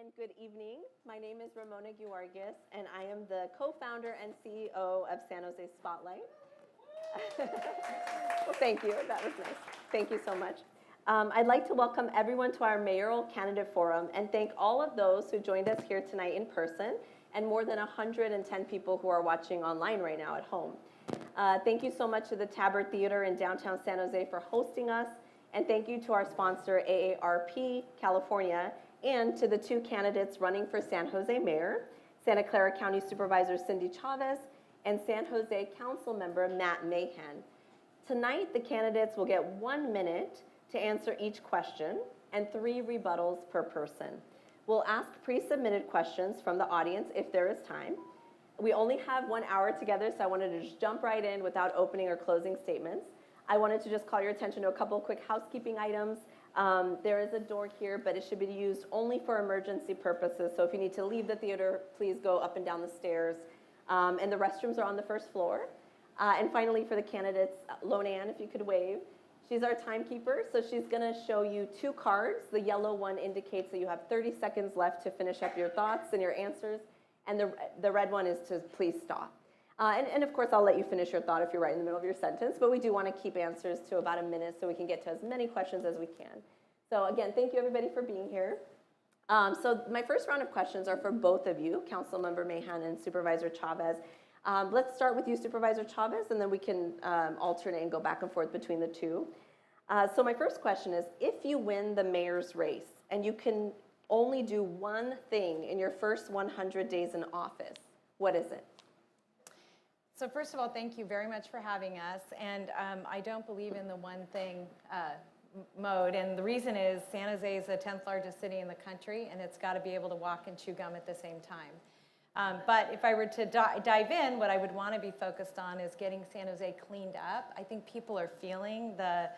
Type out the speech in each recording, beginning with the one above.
and good evening. My name is Ramona Guargues, and I am the co-founder and CEO of San Jose Spotlight. Well, thank you. That was nice. Thank you so much. I'd like to welcome everyone to our mayoral candidate forum and thank all of those who joined us here tonight in person and more than 110 people who are watching online right now at home. Thank you so much to the Tabard Theater in downtown San Jose for hosting us, and thank you to our sponsor AARP California and to the two candidates running for San Jose Mayor, Santa Clara County Supervisor Cindy Chavez and San Jose Council Member Matt Mahan. Tonight, the candidates will get 1 minute to answer each question and 3 rebuttals per person. We'll ask pre-submitted questions from the audience if there is time. We only have 1 hour together, so I wanted to just jump right in without opening or closing statements. I wanted to just call your attention to a couple of quick housekeeping items. There is a door here, but it should be used only for emergency purposes. So if you need to leave the theater, please go up and down the stairs. And the restrooms are on the first floor. And finally, for the candidates, Lonanne, if you could wave. She's our timekeeper, so she's going to show you 2 cards. The yellow one indicates that you have 30 seconds left to finish up your thoughts and your answers. And the red one is to please stop. And of course, I'll let you finish your thought if you're right in the middle of your sentence, but we do want to keep answers to about a minute so we can get to as many questions as we can. So again, thank you everybody for being here. So my first round of questions are for both of you, Councilmember Mahan and Supervisor Chavez. Let's start with you, Supervisor Chavez, and then we can alternate and go back and forth between the two. So my first question is, if you win the mayor's race and you can only do one thing in your first 100 days in office, what is it? So first of all, thank you very much for having us. And I don't believe in the one thing mode. And the reason is San Jose is the 10th largest city in the country, and it's got to be able to walk and chew gum at the same time. But if I were to dive in, what I would want to be focused on is getting San Jose cleaned up. I think people are feeling the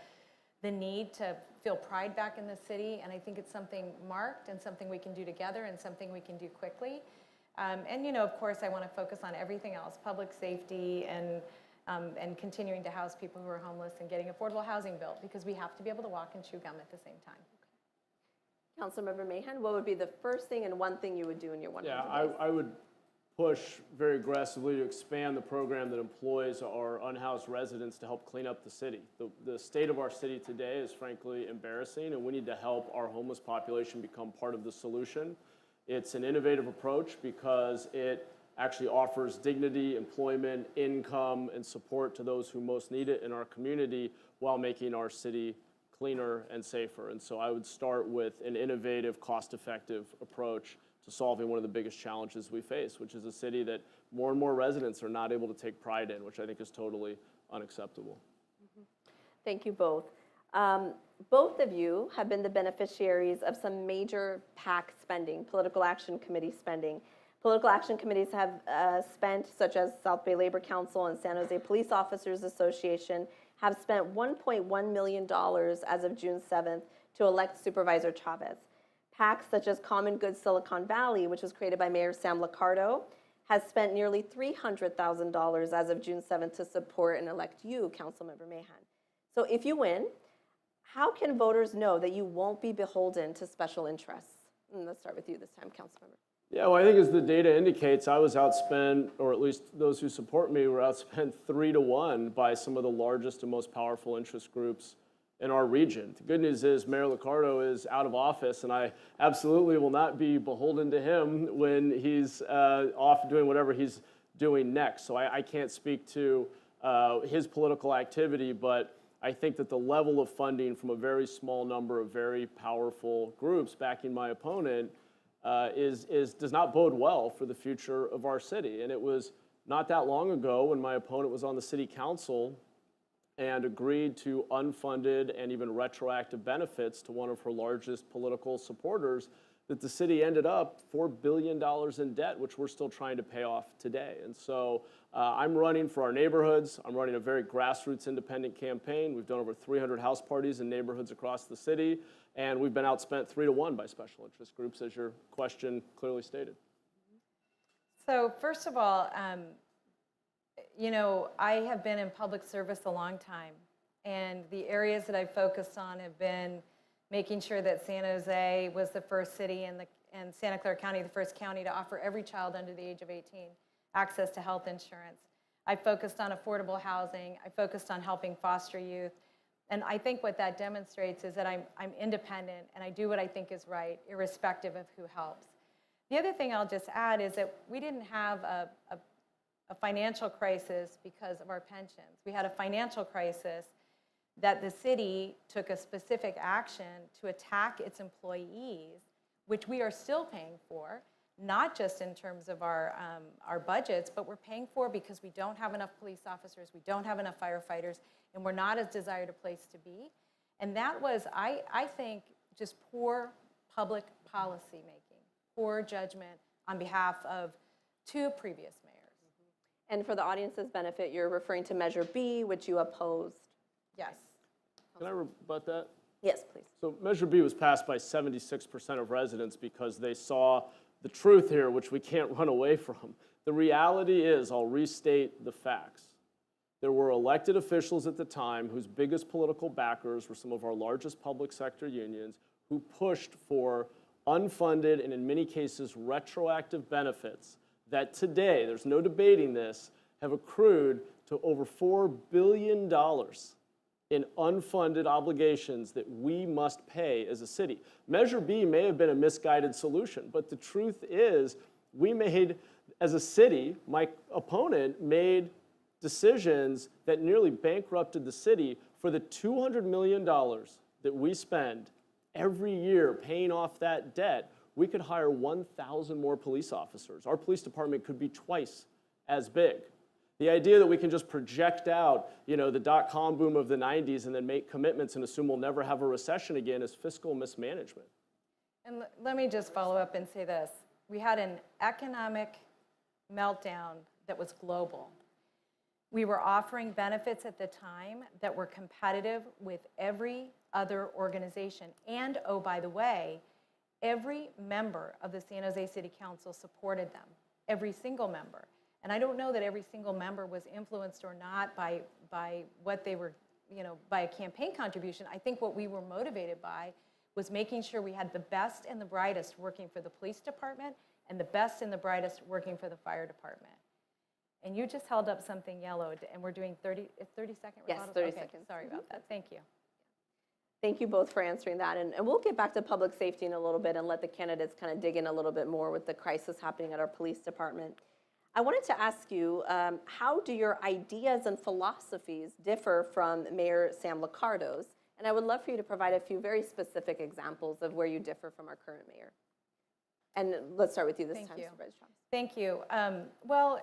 need to feel pride back in the city, and I think it's something marked and something we can do together and something we can do quickly. And, you know, of course, I want to focus on everything else, public safety and continuing to house people who are homeless and getting affordable housing built, because we have to be able to walk and chew gum at the same time. Councilmember Mahan, what would be the first thing and one thing you would do in your 100 days? I would push very aggressively to expand the program that employs our unhoused residents to help clean up the city. The state of our city today is frankly embarrassing, and we need to help our homeless population become part of the solution. It's an innovative approach because it actually offers dignity, employment, income, and support to those who most need it in our community while making our city cleaner and safer. And so I would start with an innovative, cost-effective approach to solving one of the biggest challenges we face, which is a city that more and more residents are not able to take pride in, which I think is totally unacceptable. Thank you both. Both of you have been the beneficiaries of some major PAC spending, Political Action Committee spending. Political action committees have spent, such as South Bay Labor Council and San Jose Police Officers Association, have spent $1.1 million as of June 7th to elect Supervisor Chavez. PACs such as Common Good Silicon Valley, which was created by Mayor Sam Liccardo, has spent nearly $300,000 as of June 7th to support and elect you, Councilmember Mahan. So if you win, how can voters know that you won't be beholden to special interests? And let's start with you this time, Councilmember. Yeah, well, I think as the data indicates, I was outspent, or at least those who support me were outspent 3-1 by some of the largest and most powerful interest groups in our region. The good news is Mayor Liccardo is out of office, and I absolutely will not be beholden to him when he's off doing whatever he's doing next. So I can't speak to his political activity, but I think that the level of funding from a very small number of very powerful groups backing my opponent does not bode well for the future of our city. And it was not that long ago when my opponent was on the city council and agreed to unfunded and even retroactive benefits to one of her largest political supporters, that the city ended up $4 billion in debt, which we're still trying to pay off today. And so I'm running for our neighborhoods. I'm running a very grassroots independent campaign. We've done over 300 house parties in neighborhoods across the city, and we've been outspent 3-1 by special interest groups, as your question clearly stated. So first of all, you know, I have been in public service a long time, and the areas that I've focused on have been making sure that San Jose was the first city and Santa Clara County, the first county to offer every child under the age of 18 access to health insurance. I focused on affordable housing. I focused on helping foster youth. And I think what that demonstrates is that I'm independent and I do what I think is right, irrespective of who helps. The other thing I'll just add is that we didn't have a financial crisis because of our pensions. We had a financial crisis that the city took a specific action to attack its employees, which we are still paying for, not just in terms of our budgets, but we're paying for because we don't have enough police officers, we don't have enough firefighters, and we're not as desired a place to be. And that was, I think, just poor public policy making, poor judgment on behalf of 2 previous mayors. And for the audience's benefit, you're referring to Measure B, which you opposed. Yes. Can I rebut that? Yes, please. So Measure B was passed by 76% of residents because they saw the truth here, which we can't run away from. The reality is, I'll restate the facts. There were elected officials at the time whose biggest political backers were some of our largest public sector unions who pushed for unfunded and in many cases retroactive benefits that today, there's no debating this, have accrued to over $4 billion in unfunded obligations that we must pay as a city. Measure B may have been a misguided solution, but the truth is we made, as a city, my opponent made decisions that nearly bankrupted the city. For the $200 million that we spend every year paying off that debt, we could hire 1,000 more police officers. Our police department could be twice as big. The idea that we can just project out, the dot-com boom of the 90s and then make commitments and assume we'll never have a recession again is fiscal mismanagement. And let me just follow up and say this. We had an economic meltdown that was global. We were offering benefits at the time that were competitive with every other organization. And, oh, by the way, every member of the San Jose City Council supported them, every single member. And I don't know that every single member was influenced or not by what they were, by a campaign contribution. I think what we were motivated by was making sure we had the best and the brightest working for the police department and the best and the brightest working for the fire department. And you just held up something yellowed, and we're doing 30-second Yes, rebuttals? 30 okay, seconds. Sorry about that. Thank you. Thank you both for answering that. And we'll get back to public safety in a little bit and let the candidates kind of dig in a little bit more with the crisis happening at our police department. I wanted to ask you, how do your ideas and philosophies differ from Mayor Sam Liccardo's? And I would love for you to provide a few very specific examples of where you differ from our current mayor. And let's start with you this time, Supervisor Chavez. Thank you. Well,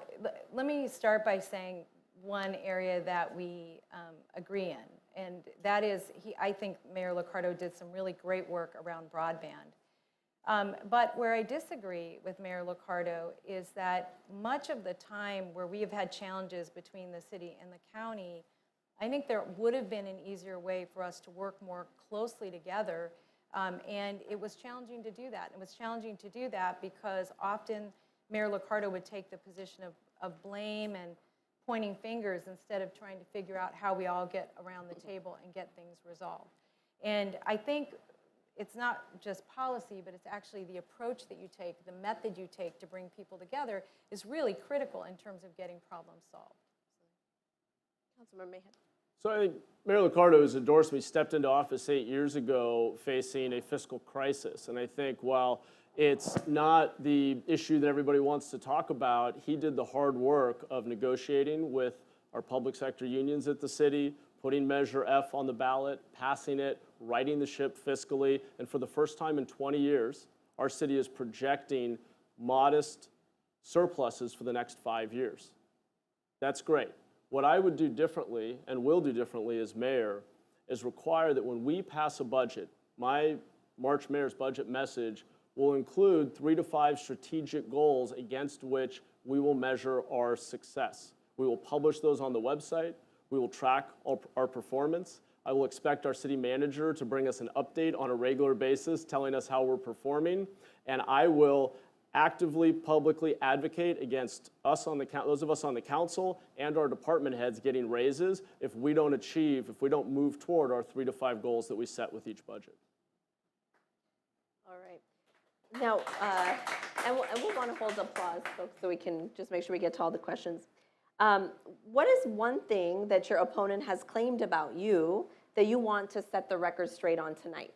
let me start by saying one area that we agree in, and that is, I think Mayor Liccardo did some really great work around broadband. But where I disagree with Mayor Liccardo is that much of the time where we have had challenges between the city and the county, I think there would have been an easier way for us to work more closely together. And it was challenging to do that. It was challenging to do that because often Mayor Liccardo would take the position of blame and pointing fingers instead of trying to figure out how we all get around the table and get things resolved. And I think it's not just policy, but it's actually the approach that you take, the method you take to bring people together is really critical in terms of getting problems solved. Councilmember Mayhead. So I think Mayor Liccardo has endorsed me, stepped into office 8 years ago facing a fiscal crisis. And I think while it's not the issue that everybody wants to talk about, he did the hard work of negotiating with our public sector unions at the city, putting Measure F on the ballot, passing it, righting the ship fiscally. And for the first time in 20 years, our city is projecting modest surpluses for the next 5 years. That's great. What I would do differently and will do differently as mayor is require that when we pass a budget, my March mayor's budget message will include 3 to 5 strategic goals against which we will measure our success. We will publish those on the website. We will track our performance. I will expect our city manager to bring us an update on a regular basis telling us how we're performing. And I will actively, publicly advocate against us on those of us on the council and our department heads getting raises if we don't move toward our 3 to 5 goals that we set with each budget. All right. Now, and we'll want to hold applause, folks, so we can just make sure we get to all the questions. What is one thing that your opponent has claimed about you that you want to set the record straight on tonight?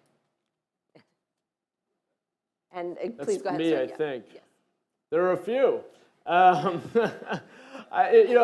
And please go ahead, me, sir. I Yeah. think. Yes. There are a few.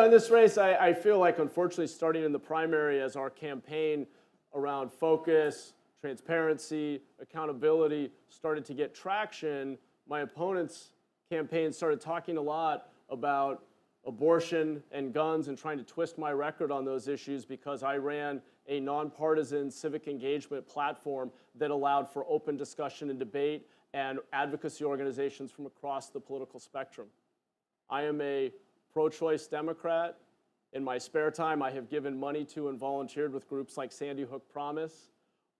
In this race, I feel like, unfortunately, starting in the primary as our campaign around focus, transparency, accountability started to get traction, my opponent's campaign started talking a lot about abortion and guns and trying to twist my record on those issues because I ran a nonpartisan civic engagement platform that allowed for open discussion and debate and advocacy organizations from across the political spectrum. I am a pro-choice Democrat. In my spare time, I have given money to and volunteered with groups like Sandy Hook Promise.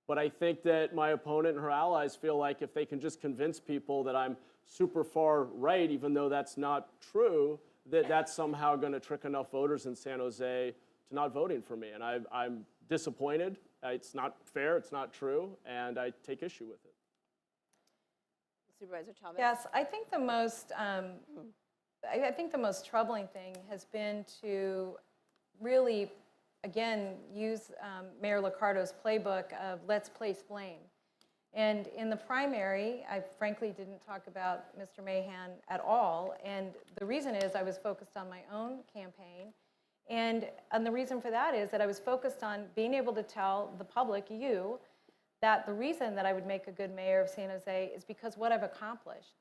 But I think that my opponent and her allies feel like if they can just convince people that I'm super far right, even though that's not true, that that's somehow going to trick enough voters in San Jose to not voting for me. And I'm disappointed. It's not fair, it's not true, and I take issue with it. Supervisor Chavez? Yes, I think the most, I think the most troubling thing has been to really, again, use Mayor Liccardo's playbook of let's place blame. And in the primary, I frankly didn't talk about Mr. Mahan at all. And the reason is I was focused on my own campaign. And the reason for that is that I was focused on being able to tell the public, you, that the reason that I would make a good mayor of San Jose is because what I've accomplished.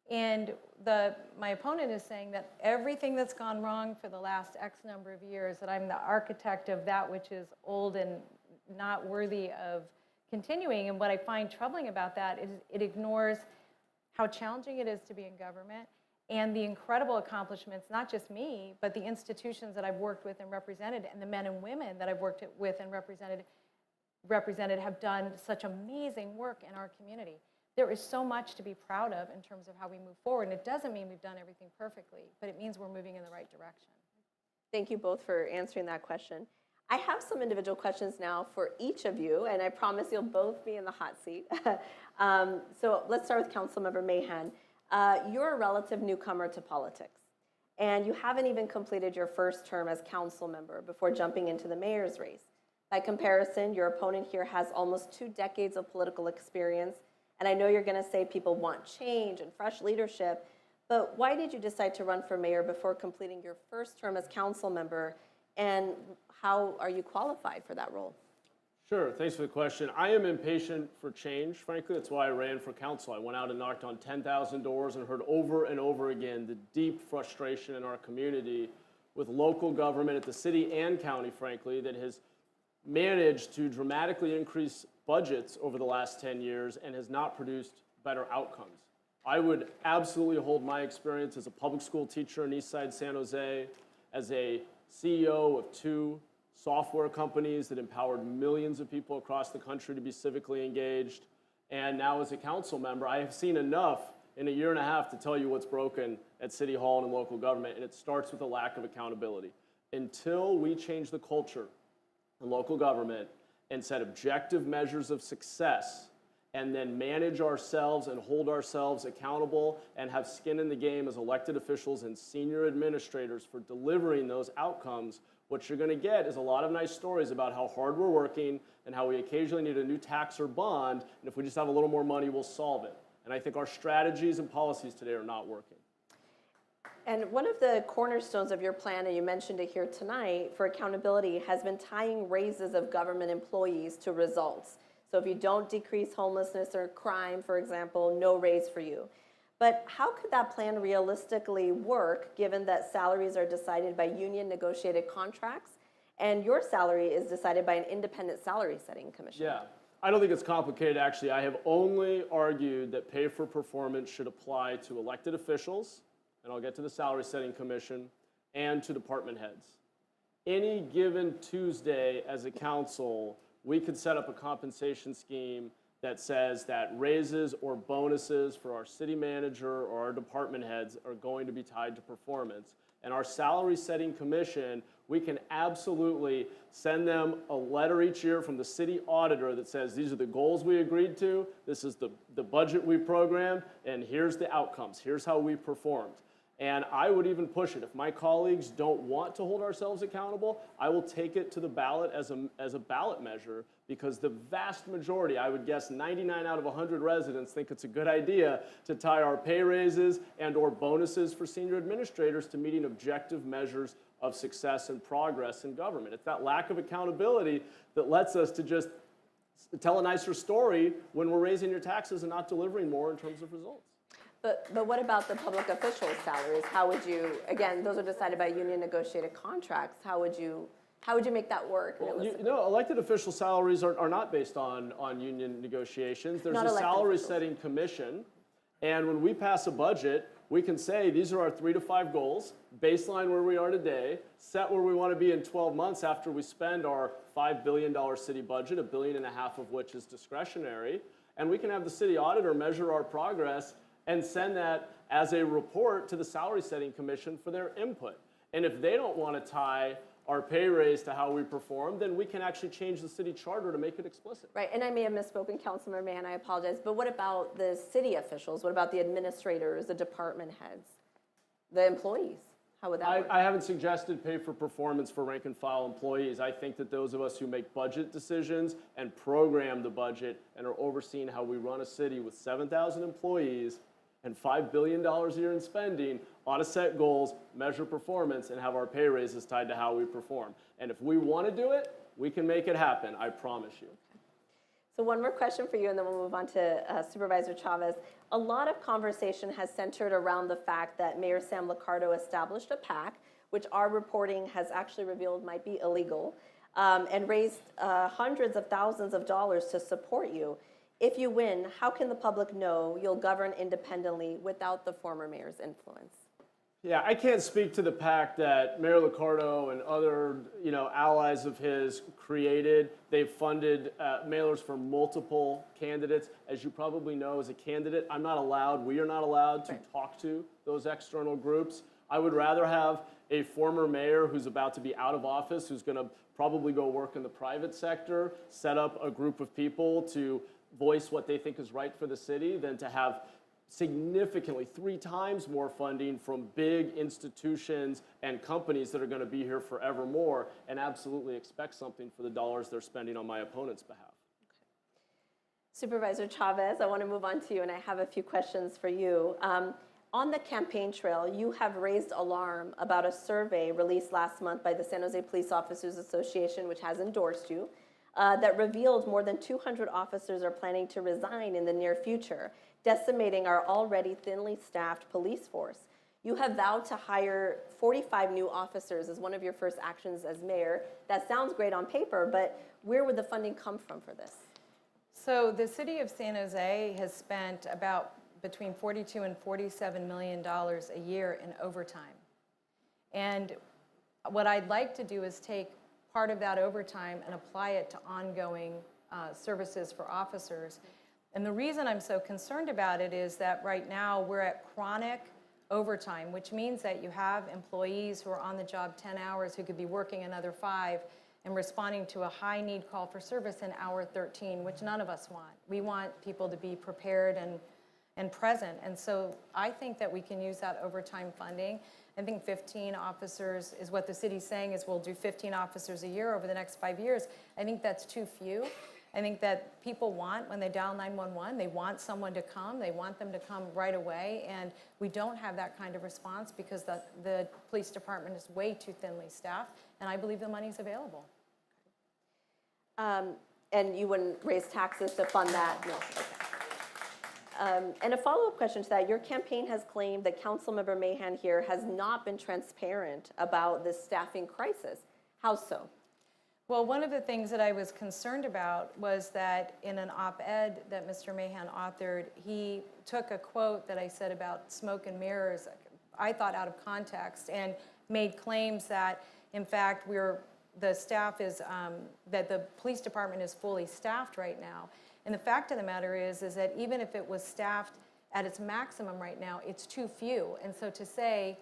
And my opponent is saying that everything that's gone wrong for the last X number of years, that I'm the architect of that which is old and not worthy of continuing. And what I find troubling about that is it ignores how challenging it is to be in government and the incredible accomplishments, not just me, but the institutions that I've worked with and represented, and the men and women that I've worked with and represented have done such amazing work in our community. There is so much to be proud of in terms of how we move forward. And it doesn't mean we've done everything perfectly, but it means we're moving in the right direction. Thank you both for answering that question. I have some individual questions now for each of you, and I promise you'll both be in the hot seat. So let's start with Councilmember Mahan. You're a relative newcomer to politics, and you haven't even completed your first term as council member before jumping into the mayor's race. By comparison, your opponent here has almost 2 decades of political experience, and I know you're going to say people want change and fresh leadership, but why did you decide to run for mayor before completing your first term as council member, and how are you qualified for that role? Sure, thanks for the question. I am impatient for change, frankly. That's why I ran for council. I went out and knocked on 10,000 doors and heard over and over again the deep frustration in our community with local government at the city and county, frankly, that has managed to dramatically increase budgets over the last 10 years and has not produced better outcomes. I would absolutely hold my experience as a public school teacher in Eastside San Jose, as a CEO of 2 software companies that empowered millions of people across the country to be civically engaged, and now as a council member, I have seen enough in a year and a half to tell you what's broken at City Hall and in local government, and it starts with a lack of accountability. Until we change the culture in local government and set objective measures of success and then manage ourselves and hold ourselves accountable and have skin in the game as elected officials and senior administrators for delivering those outcomes, what you're going to get is a lot of nice stories about how hard we're working and how we occasionally need a new tax or bond, and if we just have a little more money, we'll solve it. And I think our strategies and policies today are not working. And one of the cornerstones of your plan, and you mentioned it here tonight, for accountability has been tying raises of government employees to results. So if you don't decrease homelessness or crime, for example, no raise for you. But how could that plan realistically work given that salaries are decided by union negotiated contracts and your salary is decided by an independent salary setting commission? Yeah, I don't think it's complicated actually. I have only argued that pay for performance should apply to elected officials, and I'll get to the salary setting commission, and to department heads. Any given Tuesday as a council, we could set up a compensation scheme that says that raises or bonuses for our city manager or our department heads are going to be tied to performance. And our salary setting commission, we can absolutely send them a letter each year from the city auditor that says, these are the goals we agreed to, this is the budget we programmed, and here's the outcomes, here's how we performed. And I would even push it. If my colleagues don't want to hold ourselves accountable, I will take it to the ballot as a ballot measure, because the vast majority, I would guess 99 out of 100 residents, think it's a good idea to tie our pay raises and or bonuses for senior administrators to meeting objective measures of success and progress in government. It's that lack of accountability that lets us to just tell a nicer story when we're raising your taxes and not delivering more in terms of results. But what about the public officials' salaries? How would you, again, those are decided by union negotiated contracts. How would you make that work? Well, elected official salaries are not based on union negotiations. There's Not a elected salary officials. setting commission, and when we pass a budget, we can say these are our 3 to 5 goals, baseline where we are today, set where we want to be in 12 months after we spend our $5 billion city budget, $1.5 billion of which is discretionary, and we can have the city auditor measure our progress and send that as a report to the salary setting commission for their input. And if they don't want to tie our pay raise to how we perform, then we can actually change the city charter to make it explicit. Right, and I may have misspoken, Councilmember Mann, I apologize, but what about the city officials? What about the administrators, the department heads, the employees? How would that work? I haven't suggested pay for performance for rank and file employees. I think that those of us who make budget decisions and program the budget and are overseeing how we run a city with 7,000 employees and $5 billion a year in spending ought to set goals, measure performance, and have our pay raises tied to how we perform. And if we want to do it, we can make it happen, I promise you. So one more question for you, and then we'll move on to Supervisor Chavez. A lot of conversation has centered around the fact that Mayor Sam Liccardo established a PAC, which our reporting has actually revealed might be illegal, and raised hundreds of thousands of dollars to support you. If you win, how can the public know you'll govern independently without the former mayor's influence? Yeah, I can't speak to the PAC that Mayor Liccardo and other allies of his created. They've funded mailers for multiple candidates. As you probably know, as a candidate, we are not allowed to talk to those external groups. I would rather have a former mayor who's about to be out of office, who's going to probably go work in the private sector, set up a group of people to voice what they think is right for the city, than to have significantly 3 times more funding from big institutions and companies that are going to be here forevermore and absolutely expect something for the dollars they're spending on my opponent's behalf. Supervisor Chavez, I want to move on to you, and I have a few questions for you. On the campaign trail, you have raised alarm about a survey released last month by the San Jose Police Officers Association, which has endorsed you, that revealed more than 200 officers are planning to resign in the near future, decimating our already thinly staffed police force. You have vowed to hire 45 new officers as one of your first actions as mayor. That sounds great on paper, but where would the funding come from for this? So the city of San Jose has spent about between $42 and $47 million a year in overtime. And what I'd like to do is take part of that overtime and apply it to ongoing services for officers. And the reason I'm so concerned about it is that right now we're at chronic overtime, which means that you have employees who are on the job 10 hours who could be working another 5 and responding to a high need call for service in hour 13, which none of us want. We want people to be prepared and present. And so I think that we can use that overtime funding. I think 15 officers is what the city's saying is we'll do 15 officers a year over the next 5 years. I think that's too few. I think that people want, when they dial 911, they want someone to come. They want them to come right away. And we don't have that kind of response because the police department is way too thinly staffed. And I believe the money's available. And you wouldn't raise taxes to fund that? No, okay. And a follow-up question to that, your campaign has claimed that Councilmember Mahan here has not been transparent about this staffing crisis. How so? Well, one of the things that I was concerned about was that in an op-ed that Mr. Mahan authored, he took a quote that I said about smoke and mirrors, I thought out of context, and made claims that, in fact, the staff is, that the police department is fully staffed right now. And the fact of the matter is that even if it was staffed at its maximum right now, it's too few. And so to say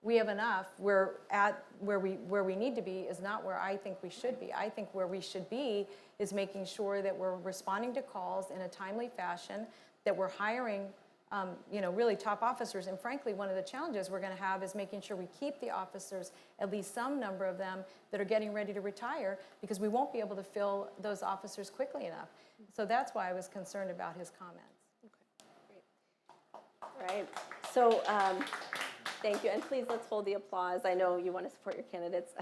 we have enough. We're at where we need to be is not where I think we should be. I think where we should be is making sure that we're responding to calls in a timely fashion, that we're hiring really top officers. And frankly, one of the challenges we're going to have is making sure we keep the officers, at least some number of them, that are getting ready to retire, because we won't be able to fill those officers quickly enough. So that's why I was concerned about his comments. All right. So thank you. And please, let's hold the applause. I know you want to support your candidates.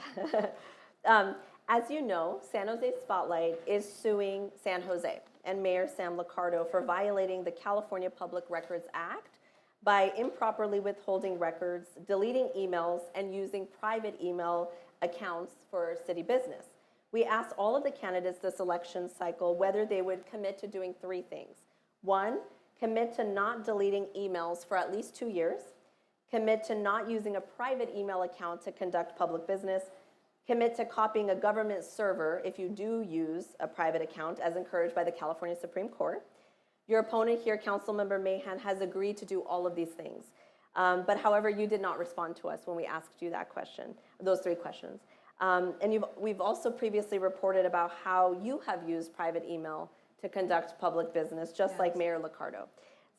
As you know, San Jose Spotlight is suing San Jose and Mayor Sam Liccardo for violating the California Public Records Act by improperly withholding records, deleting emails, and using private email accounts for city business. We asked all of the candidates this election cycle whether they would commit to doing three things. One, commit to not deleting emails for at least 2 years, commit to not using a private email account to conduct public business, commit to copying a government server if you do use a private account, as encouraged by the California Supreme Court. Your opponent here, Councilmember Mahan, has agreed to do all of these things. But however, you did not respond to us when we asked you that question, those three questions. And we've also previously reported about how you have used private email to conduct public business, just like Mayor Liccardo.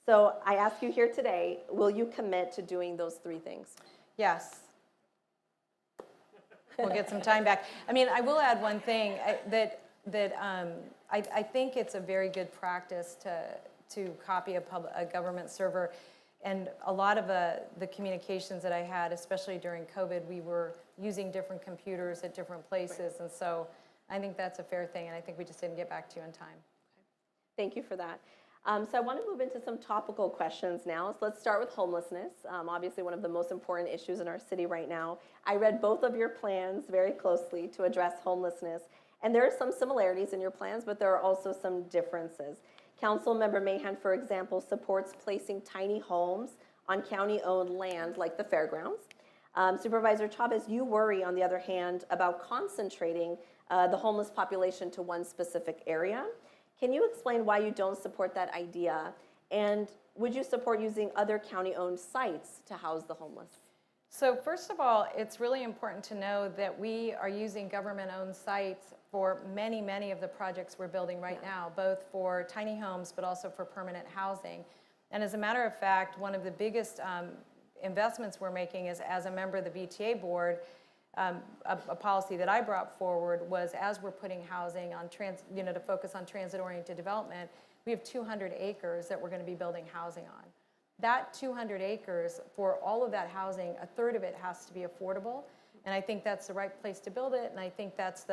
So I ask you here today, will you commit to doing those three things? Yes. We'll get some time back. I mean, I will add one thing, that I think it's a very good practice to copy a government server. And a lot of the communications that I had, especially during COVID, we were using different computers at different places. And so I think that's a fair thing, and I think we just didn't get back to you in time. Thank you for that. So I want to move into some topical questions now. So let's start with homelessness, obviously one of the most important issues in our city right now. I read both of your plans very closely to address homelessness, and there are some similarities in your plans, but there are also some differences. Councilmember Mahan, for example, supports placing tiny homes on county-owned land like the fairgrounds. Supervisor Chavez, you worry, on the other hand, about concentrating the homeless population to one specific area. Can you explain why you don't support that idea? And would you support using other county-owned sites to house the homeless? So first of all, it's really important to know that we are using government-owned sites for many, many of the projects we're building right now, both for tiny homes but also for permanent housing. And as a matter of fact, one of the biggest investments we're making is, as a member of the VTA board, a policy that I brought forward was, as we're putting housing on to focus on transit-oriented development, we have 200 acres that we're going to be building housing on. That 200 acres, for all of that housing, a third of it has to be affordable. And I think that's the right place to build it, and I think that's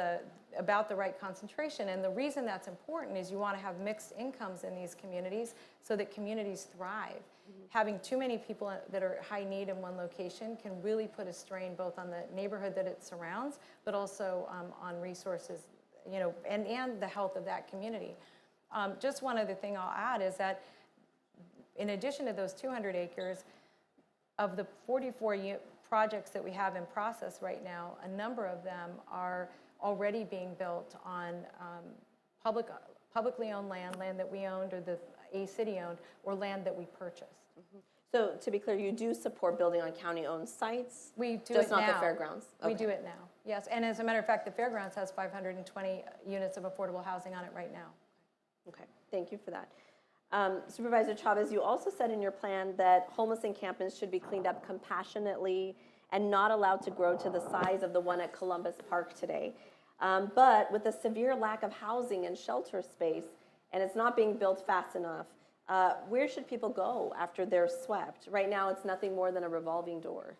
about the right concentration. And the reason that's important is you want to have mixed incomes in these communities so that communities thrive. Having too many people that are high need in one location can really put a strain both on the neighborhood that it surrounds, but also on resources, and the health of that community. Just one other thing I'll add is that in addition to those 200 acres, of the 44 projects that we have in process right now, a number of them are already being built on publicly owned land that we owned, or a city owned, or land that we purchased. So to be clear, you do support building on county-owned sites? We do just it now. Just not the fairgrounds? We do it now, yes. And as a matter of fact, the fairgrounds has 520 units of affordable housing on it right now. Okay, thank you for that. Supervisor Chavez, you also said in your plan that homeless encampments should be cleaned up compassionately and not allowed to grow to the size of the one at Columbus Park today. But with a severe lack of housing and shelter space, and it's not being built fast enough, where should people go after they're swept? Right now, it's nothing more than a revolving door.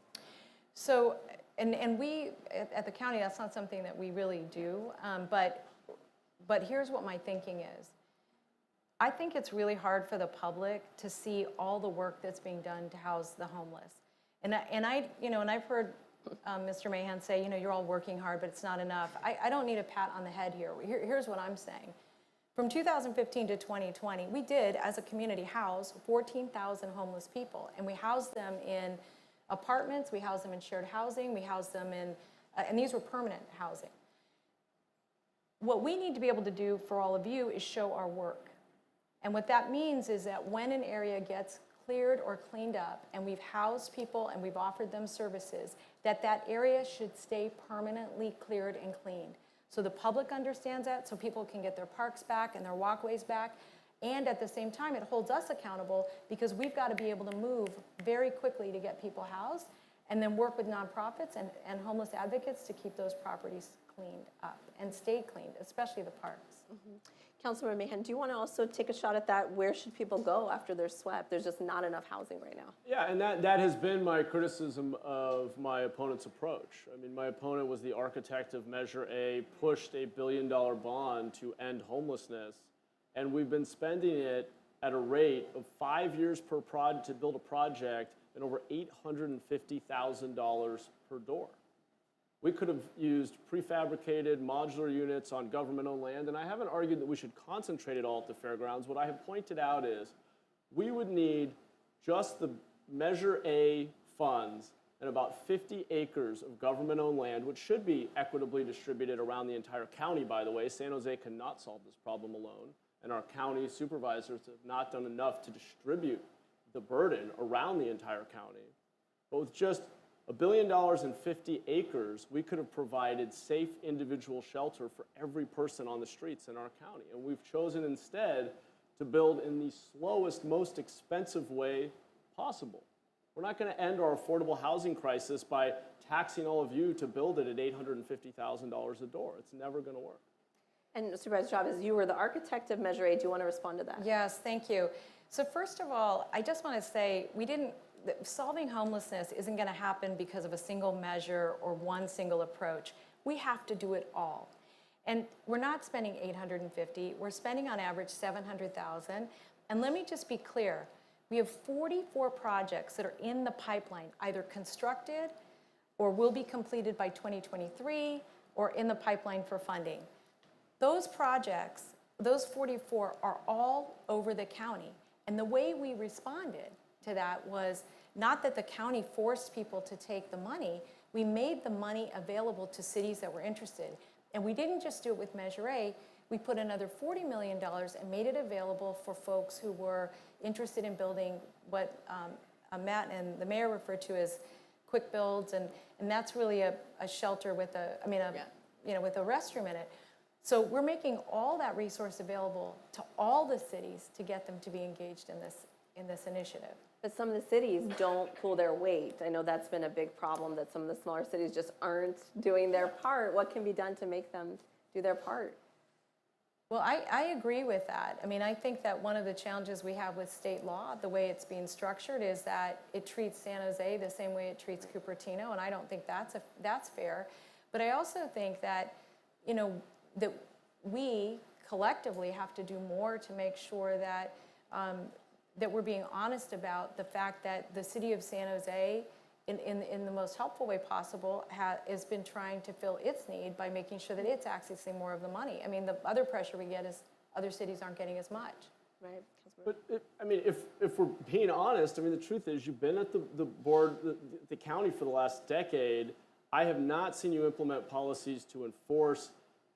So, and we, at the county, that's not something that we really do, but here's what my thinking is. I think it's really hard for the public to see all the work that's being done to house the homeless. And I've heard Mr. Mahan say, you're all working hard, but it's not enough. I don't need a pat on the head here. Here's what I'm saying. From 2015 to 2020, we did, as a community, house 14,000 homeless people. And we housed them in apartments, we housed them in shared housing, we housed them in, and these were permanent housing. What we need to be able to do for all of you is show our work. And what that means is that when an area gets cleared or cleaned up, and we've housed people and we've offered them services, that area should stay permanently cleared and cleaned. So the public understands that, so people can get their parks back and their walkways back. And at the same time, it holds us accountable because we've got to be able to move very quickly to get people housed and then work with nonprofits and homeless advocates to keep those properties cleaned up and stay cleaned, especially the parks. Councilmember Mahan, do you want to also take a shot at that? Where should people go after they're swept? There's just not enough housing right now. Yeah, and that has been my criticism of my opponent's approach. I mean, my opponent was the architect of Measure A, pushed a $1 billion bond to end homelessness, and we've been spending it at a rate of 5 years per project to build a project and over $850,000 per door. We could have used prefabricated modular units on government-owned land, and I haven't argued that we should concentrate it all at the fairgrounds. What I have pointed out is we would need just the Measure A funds and about 50 acres of government-owned land, which should be equitably distributed around the entire county, by the way. San Jose cannot solve this problem alone, and our county supervisors have not done enough to distribute the burden around the entire county. But with just $1 billion and 50 acres, we could have provided safe individual shelter for every person on the streets in our county. And we've chosen instead to build in the slowest, most expensive way possible. We're not going to end our affordable housing crisis by taxing all of you to build it at $850,000 a door. It's never going to work. And Supervisor Chavez, you were the architect of Measure A. Do you want to respond to that? Yes, thank you. So first of all, I just want to say solving homelessness isn't going to happen because of a single measure or one single approach. We have to do it all. And we're not spending $850, we're spending on average $700,000. And let me just be clear, we have 44 projects that are in the pipeline, either constructed or will be completed by 2023 or in the pipeline for funding. Those projects, those 44 are all over the county. And the way we responded to that was not that the county forced people to take the money, we made the money available to cities that were interested. And we didn't just do it with Measure A, we put another $40 million and made it available for folks who were interested in building what Matt and the mayor referred to as quick builds, and that's really a shelter with with a restroom in it. So we're making all that resource available to all the cities to get them to be engaged in this initiative. But some of the cities don't pull their weight. I know that's been a big problem, that some of the smaller cities just aren't doing their part. What can be done to make them do their part? Well, I agree with that. I mean, I think that one of the challenges we have with state law, the way it's being structured, is that it treats San Jose the same way it treats Cupertino, and I don't think that's fair. But I also think that, that we collectively have to do more to make sure that that we're being honest about the fact that the city of San Jose, in the most helpful way possible, has been trying to fill its need by making sure that it's accessing more of the money. I mean, the other pressure we get is other cities aren't getting as much. Right. But if we're being honest, the truth is you've been at the board, the county for the last decade. I have not seen you implement policies to enforce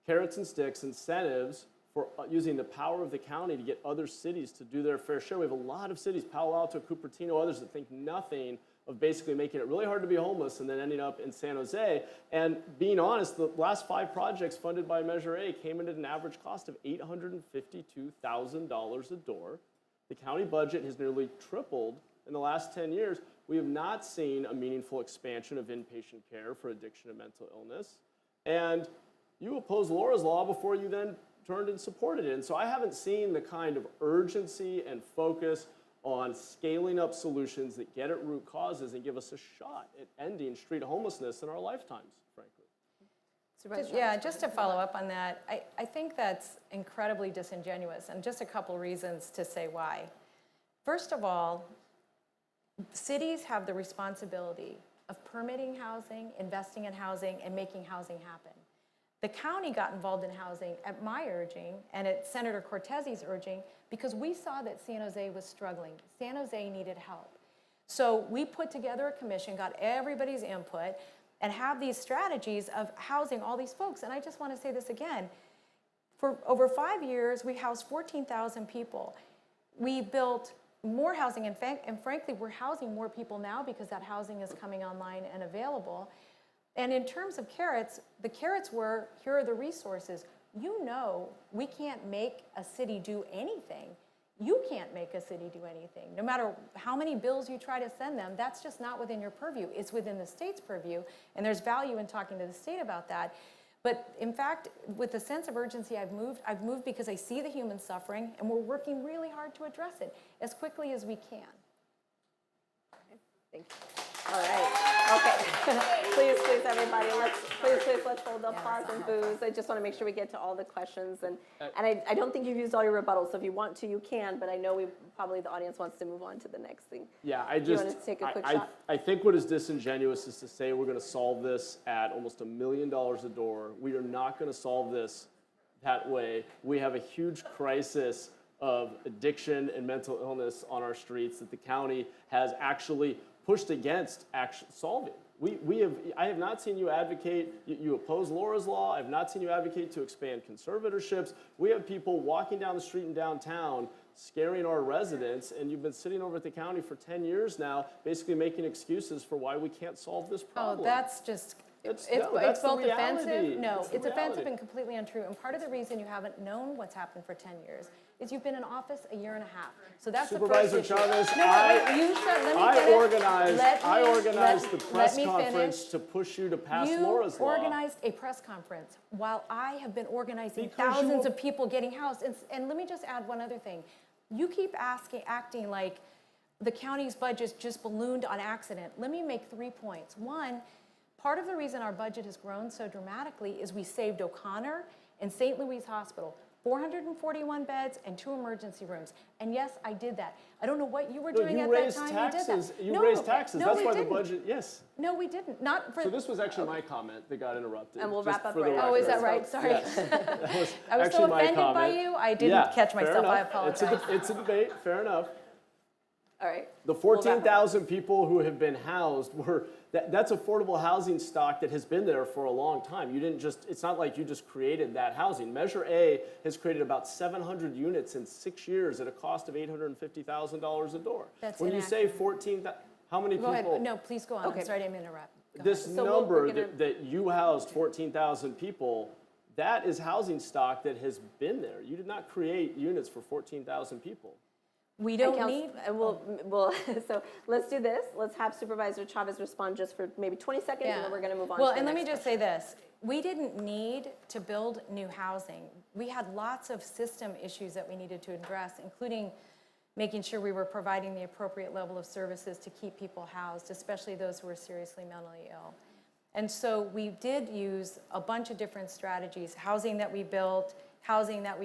carrots and sticks, incentives for using the power of the county to get other cities to do their fair share. We have a lot of cities, Palo Alto, Cupertino, others that think nothing of basically making it really hard to be homeless and then ending up in San Jose. And being honest, the last 5 projects funded by Measure A came in at an average cost of $852,000 a door. The county budget has nearly tripled in the last 10 years. We have not seen a meaningful expansion of inpatient care for addiction and mental illness. And you opposed Laura's Law before you then turned and supported it. And so I haven't seen the kind of urgency and focus on scaling up solutions that get at root causes and give us a shot at ending street homelessness in our lifetimes, frankly. Just to follow up on that, I think that's incredibly disingenuous, and just a couple reasons to say why. First of all, cities have the responsibility of permitting housing, investing in housing, and making housing happen. The county got involved in housing at my urging and at Senator Cortez's urging because we saw that San Jose was struggling. San Jose needed help. So we put together a commission, got everybody's input, and have these strategies of housing all these folks. And I just want to say this again. For over 5 years, we housed 14,000 people. We built more housing, and frankly, we're housing more people now because that housing is coming online and available. And in terms of carrots, the carrots were, here are the resources. You know, we can't make a city do anything. You can't make a city do anything. No matter how many bills you try to send them, that's just not within your purview. It's within the state's purview, and there's value in talking to the state about that. But in fact, with a sense of urgency, I've moved because I see the human suffering, and we're working really hard to address it as quickly as we can. Thank you. All right. Okay. Please, everybody, let's hold the applause and boos. I just want to make sure we get to all the questions, and I don't think you've used all your rebuttals. So if you want to, you can. But I know the audience wants to move on to the next thing. Yeah, Do you want to take a quick shot? I think what is disingenuous is to say we're going to solve this at almost $1 million a door. We are not going to solve this that way. We have a huge crisis of addiction and mental illness on our streets that the county has actually pushed against solving. I have not seen you advocate, you oppose Laura's Law. I have not seen you advocate to expand conservatorships. We have people walking down the street in downtown scaring our residents, and you've been sitting over at the county for 10 years now, basically making excuses for why we can't solve this problem. Oh, that's just, it's that's the both reality. offensive. No, It's the it's offensive reality. and completely untrue. And part of the reason you haven't known what's happened for 10 years is you've been in office a year and a half. So that's Supervisor the first issue. Chavez, You said, let me finish. I organized the press let me conference finish. to push you to pass You Laura's Law. organized a press conference while I have been organizing Because thousands of people getting housed. And let me just add one other thing. You keep acting like the county's budget just ballooned on accident. Let me make 3 points. One, part of the reason our budget has grown so dramatically is we saved O'Connor and St. Louis Hospital 441 beds and 2 emergency rooms. And yes, I did that. I don't know what you were doing at that time. You did that. You raised taxes. No, That's we why didn't. the budget, yes. No, we didn't. Not for. So this was actually my comment that got interrupted. And we'll just wrap up for the right Oh, is that record. right? Sorry. Yes. That was I was so actually my offended by comment. you, I didn't Yeah, catch fair myself. I enough. apologize. It's a debate, fair enough. All right. The 14,000 people who have been housed that's affordable housing stock that has been there for a long time. It's not like you just created that housing. Measure A has created about 700 units in 6 years at a cost of $850,000 a door. That's when you say 14,000, how many Go people? ahead. No, please go on. Okay. I'm sorry, I didn't interrupt. Go This ahead. So number we're gonna- that you housed 14,000 people, that is housing stock that has been there. You did not create units for 14,000 people. We And don't need. and we'll so let's do this. Let's have Supervisor Chavez respond just for maybe 20 seconds, and then we're going to move on. Well, to the and let me next just say this. We didn't need to build new housing. We had lots of system issues that we needed to address, including making sure we were providing the appropriate level of services to keep people housed, especially those who were seriously mentally ill. And so we did use a bunch of different strategies, housing that we built, housing that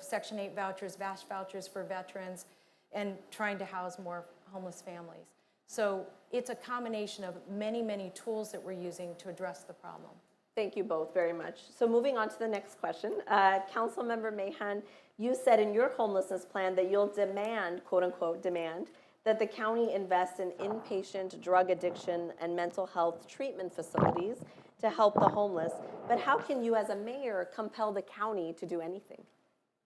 Section 8 vouchers, VASH vouchers for veterans, and trying to house more homeless families. So it's a combination of many, many tools that we're using to address the problem. Thank you both very much. So moving on to the next question. Councilmember Mahan, you said in your homelessness plan that you'll demand, quote unquote, demand, that the county invest in inpatient drug addiction and mental health treatment facilities to help the homeless. But how can you as a mayor compel the county to do anything?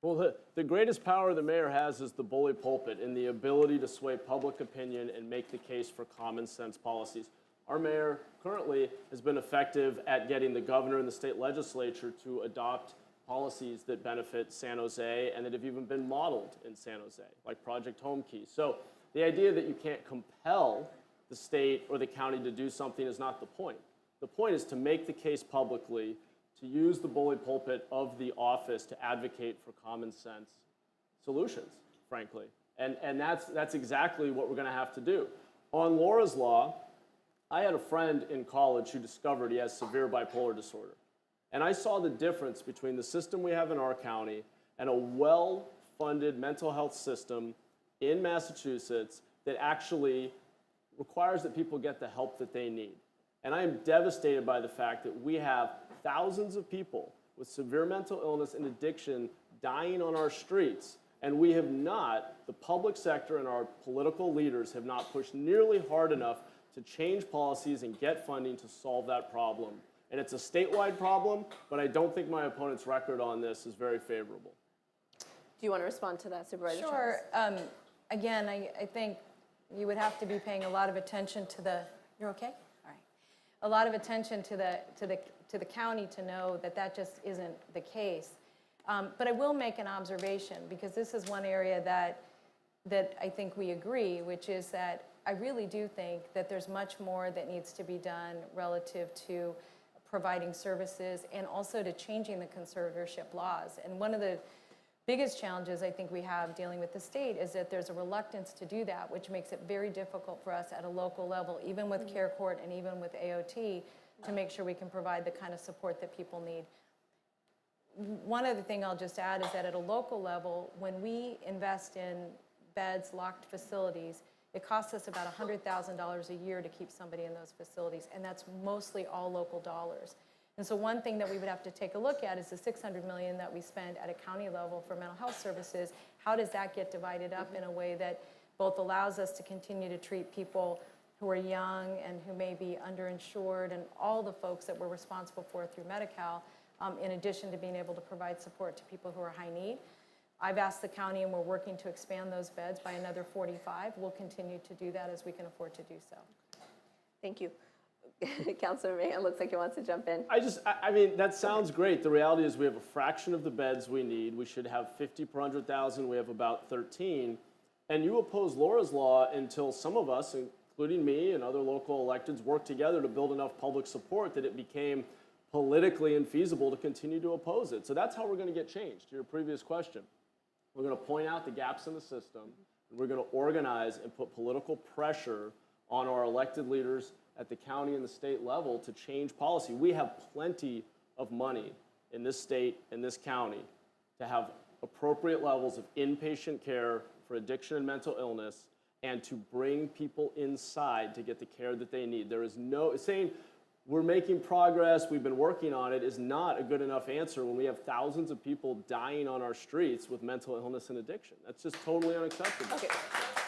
Well, the greatest power the mayor has is the bully pulpit and the ability to sway public opinion and make the case for common sense policies. Our mayor currently has been effective at getting the governor and the state legislature to adopt policies that benefit San Jose and that have even been modeled in San Jose, like Project Home Key. So the idea that you can't compel the state or the county to do something is not the point. The point is to make the case publicly, to use the bully pulpit of the office to advocate for common sense solutions, frankly. And that's exactly what we're going to have to do. On Laura's Law, I had a friend in college who discovered he has severe bipolar disorder. And I saw the difference between the system we have in our county and a well-funded mental health system in Massachusetts that actually requires that people get the help that they need. And I am devastated by the fact that we have thousands of people with severe mental illness and addiction dying on our streets, and we have not, the public sector and our political leaders have not pushed nearly hard enough to change policies and get funding to solve that problem. And it's a statewide problem, but I don't think my opponent's record on this is very favorable. Do you want to respond to that, Supervisor Sure. Chavez? again, I think you would have to be paying a lot of attention to the, you're okay? All right. A lot of attention to the county to know that that just isn't the case. But I will make an observation, because this is one area that I think we agree, which is that I really do think that there's much more that needs to be done relative to providing services and also to changing the conservatorship laws. And one of the biggest challenges I think we have dealing with the state is that there's a reluctance to do that, which makes it very difficult for us at a local level, even with Care Court and even with AOT, to make sure we can provide the kind of support that people need. One other thing I'll just add is that at a local level, when we invest in beds, locked facilities, it costs us about $100,000 a year to keep somebody in those facilities, and that's mostly all local dollars. And so one thing that we would have to take a look at is the $600 million that we spend at a county level for mental health services. How does that get divided up in a way that both allows us to continue to treat people who are young and who may be underinsured and all the folks that we're responsible for through Medi-Cal, in addition to being able to provide support to people who are high need. I've asked the county, and we're working to expand those beds by another 45. We'll continue to do that as we can afford to do so. Thank you. Councilor Mahan looks like he wants to jump in. I mean, that sounds great. The reality is we have a fraction of the beds we need. We should have 50 per 100,000. We have about 13. And you oppose Laura's law until some of us, including me and other local electeds, worked together to build enough public support that it became politically infeasible to continue to oppose it. So that's how we're going to get change, to your previous question. We're going to point out the gaps in the system, and we're going to organize and put political pressure on our elected leaders at the county and the state level to change policy. We have plenty of money in this state and this county to have appropriate levels of inpatient care for addiction and mental illness and to bring people inside to get the care that they need. There is no, saying we're making progress, we've been working on it, is not a good enough answer when we have thousands of people dying on our streets with mental illness and addiction. That's just totally unacceptable. Okay.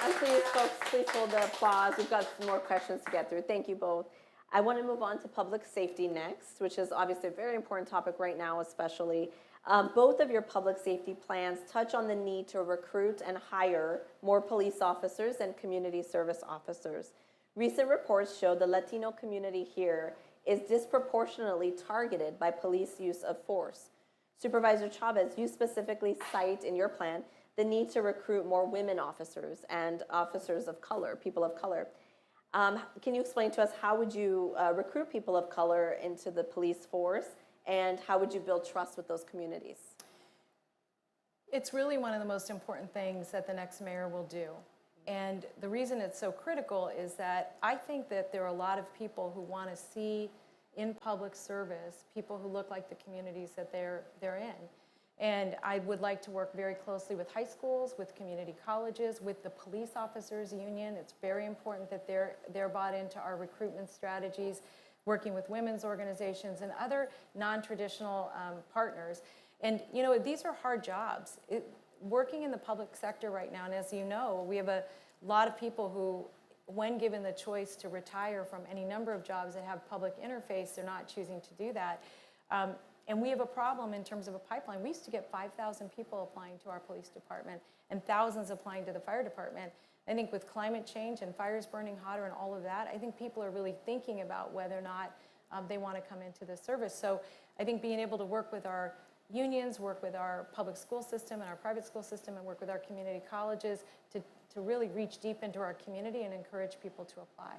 And please, folks, please hold the applause. We've got some more questions to get through. Thank you both. I want to move on to public safety next, which is obviously a very important topic right now, especially. Both of your public safety plans touch on the need to recruit and hire more police officers and community service officers. Recent reports show the Latino community here is disproportionately targeted by police use of force. Supervisor Chavez, you specifically cite in your plan the need to recruit more women officers and officers of color, people of color. Can you explain to us how would you recruit people of color into the police force, and how would you build trust with those communities? It's really one of the most important things that the next mayor will do. And the reason it's so critical is that I think that there are a lot of people who want to see in public service people who look like the communities that they're in. And I would like to work very closely with high schools, with community colleges, with the police officers union. It's very important that they're bought into our recruitment strategies, working with women's organizations and other non-traditional partners. And you know, these are hard jobs. Working in the public sector right now, and as you know, we have a lot of people who, when given the choice to retire from any number of jobs that have public interface, they're not choosing to do that. And we have a problem in terms of a pipeline. We used to get 5,000 people applying to our police department and thousands applying to the fire department. I think with climate change and fires burning hotter and all of that, I think people are really thinking about whether or not they want to come into the service. So I think being able to work with our unions, work with our public school system and our private school system, and work with our community colleges to really reach deep into our community and encourage people to apply.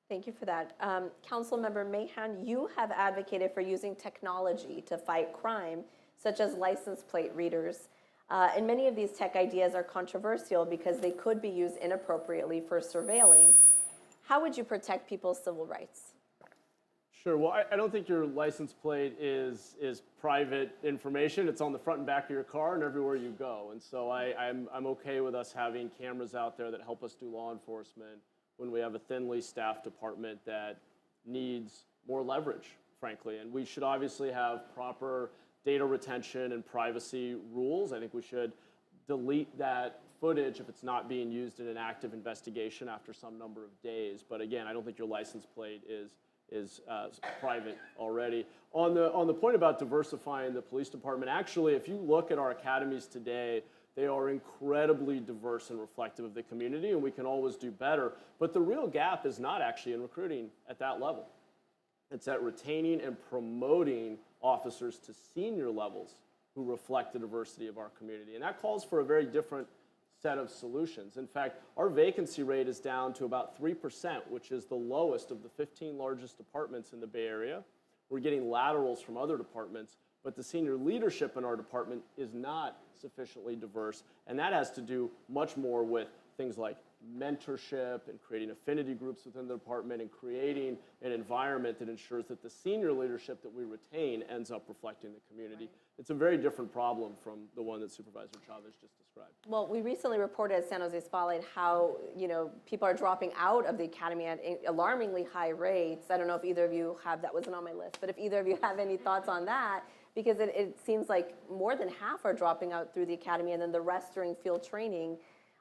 Thank you for that. Councilmember Mahan, you have advocated for using technology to fight crime, such as license plate readers. And many of these tech ideas are controversial because they could be used inappropriately for surveilling. How would you protect people's civil rights? Sure. Well, I don't think your license plate is private information. It's on the front and back of your car and everywhere you go. And so I'm okay with us having cameras out there that help us do law enforcement when we have a thinly staffed department that needs more leverage, frankly. And we should obviously have proper data retention and privacy rules. I think we should delete that footage if it's not being used in an active investigation after some number of days. But again, I don't think your license plate is is private already. On the point about diversifying the police department, actually, if you look at our academies today, they are incredibly diverse and reflective of the community, and we can always do better. But the real gap is not actually in recruiting at that level. It's at retaining and promoting officers to senior levels who reflect the diversity of our community. And that calls for a very different set of solutions. In fact, our vacancy rate is down to about 3%, which is the lowest of the 15 largest departments in the Bay Area. We're getting laterals from other departments, but the senior leadership in our department is not sufficiently diverse, and that has to do much more with things like mentorship and creating affinity groups within the department and creating an environment that ensures that the senior leadership that we retain ends up reflecting the community. Right. It's a very different problem from the one that Supervisor Chavez just described. Well, we recently reported at San Jose Spotlight how, people are dropping out of the academy at alarmingly high rates. I don't know if either of you have, that wasn't on my list, but if either of you have any thoughts on that, because it seems like more than half are dropping out through the academy and then the rest during field training.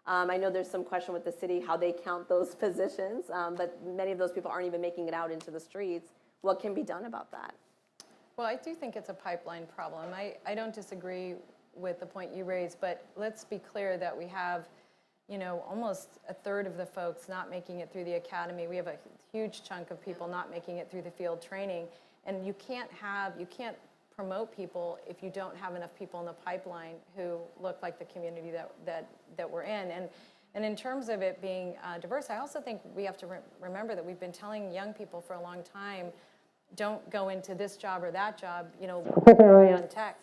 I know there's some question with the city how they count those positions, but many of those people aren't even making it out into the streets. What can be done about that? Well, I do think it's a pipeline problem. I don't disagree with the point you raised, but let's be clear that we have, almost a third of the folks not making it through the academy. We have a huge chunk of people not making it through the field training, and you can't promote people if you don't have enough people in the pipeline who look like the community that we're in. And in terms of it being diverse, I also think we have to remember that we've been telling young people for a long time, don't go into this job or that job, on tech.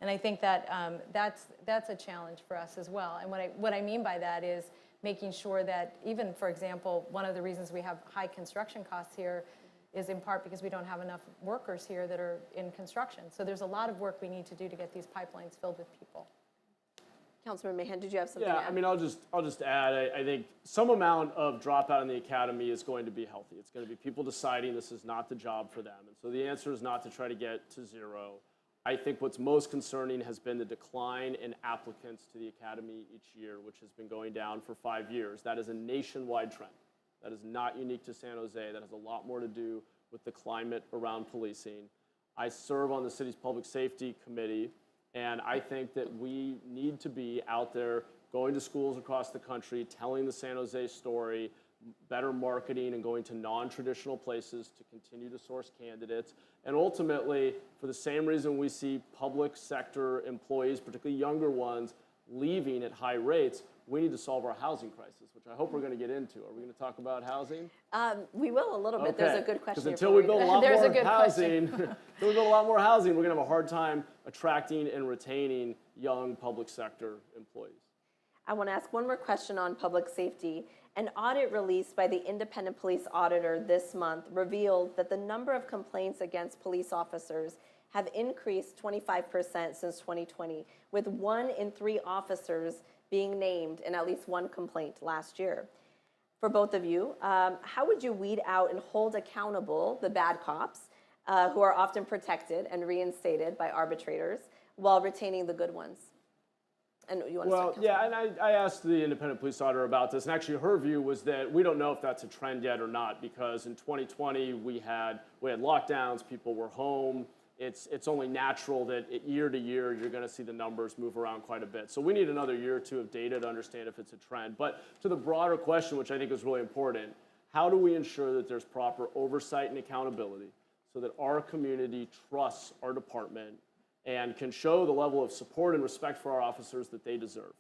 And I think that that's a challenge for us as well. And what I mean by that is making sure that even, for example, one of the reasons we have high construction costs here is in part because we don't have enough workers here that are in construction. So there's a lot of work we need to do to get these pipelines filled with people. Councilman Mahan, did you have something to add? I mean, I'll just add, I think some amount of dropout in the academy is going to be healthy. It's going to be people deciding this is not the job for them. And so the answer is not to try to get to zero. I think what's most concerning has been the decline in applicants to the academy each year, which has been going down for 5 years. That is a nationwide trend. That is not unique to San Jose. That has a lot more to do with the climate around policing. I serve on the city's public safety committee, and I think that we need to be out there going to schools across the country, telling the San Jose story, better marketing and going to non-traditional places to continue to source candidates. And ultimately, for the same reason we see public sector employees, particularly younger ones, leaving at high rates, we need to solve our housing crisis, which I hope we're going to get into. Are we going to talk about housing? We will a little bit. Okay. There's a good question. Because until we build a lot more housing, we're going to have a hard time attracting and retaining young public sector employees. I want to ask one more question on public safety. An audit released by the independent police auditor this month revealed that the number of complaints against police officers have increased 25% since 2020, with 1 in 3 officers being named in at least one complaint last year. For both of you, how would you weed out and hold accountable the bad cops who are often protected and reinstated by arbitrators while retaining the good ones? And you want to start, yeah, and I asked the independent police auditor about this, and actually her view was that we don't know if that's a trend yet or not, because in 2020 we had lockdowns, people were home. It's only natural that year to year you're going to see the numbers move around quite a bit. So we need another year or two of data to understand if it's a trend. But to the broader question, which I think is really important, how do we ensure that there's proper oversight and accountability so that our community trusts our department and can show the level of support and respect for our officers that they deserve?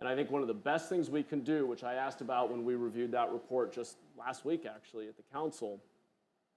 And I think one of the best things we can do, which I asked about when we reviewed that report just last week actually at the council,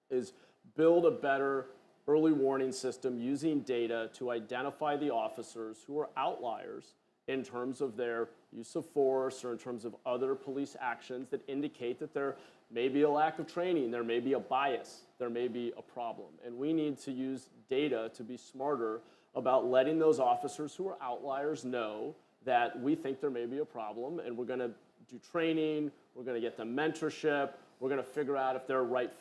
is build a better early warning system using data to identify the officers who are outliers in terms of their use of force or in terms of other police actions that indicate that there may be a lack of training, there may be a bias, there may be a problem. And we need to use data to be smarter about letting those officers who are outliers know that we think there may be a problem, and we're going to do training, we're going to get them mentorship, we're going to figure out if they're a right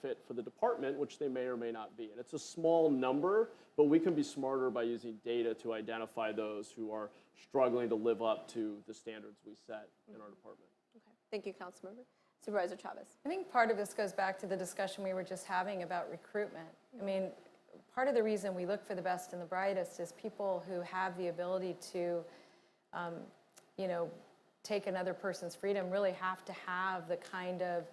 fit for the department, which they may or may not be. And it's a small number, but we can be smarter by using data to identify those who are struggling to live up to the standards we set in our department. Okay. Thank you, Councilmember. Supervisor Chavez. I think part of this goes back to the discussion we were just having about recruitment. I mean, part of the reason we look for the best and the brightest is people who have the ability to, you know, take another person's freedom really have to have the kind of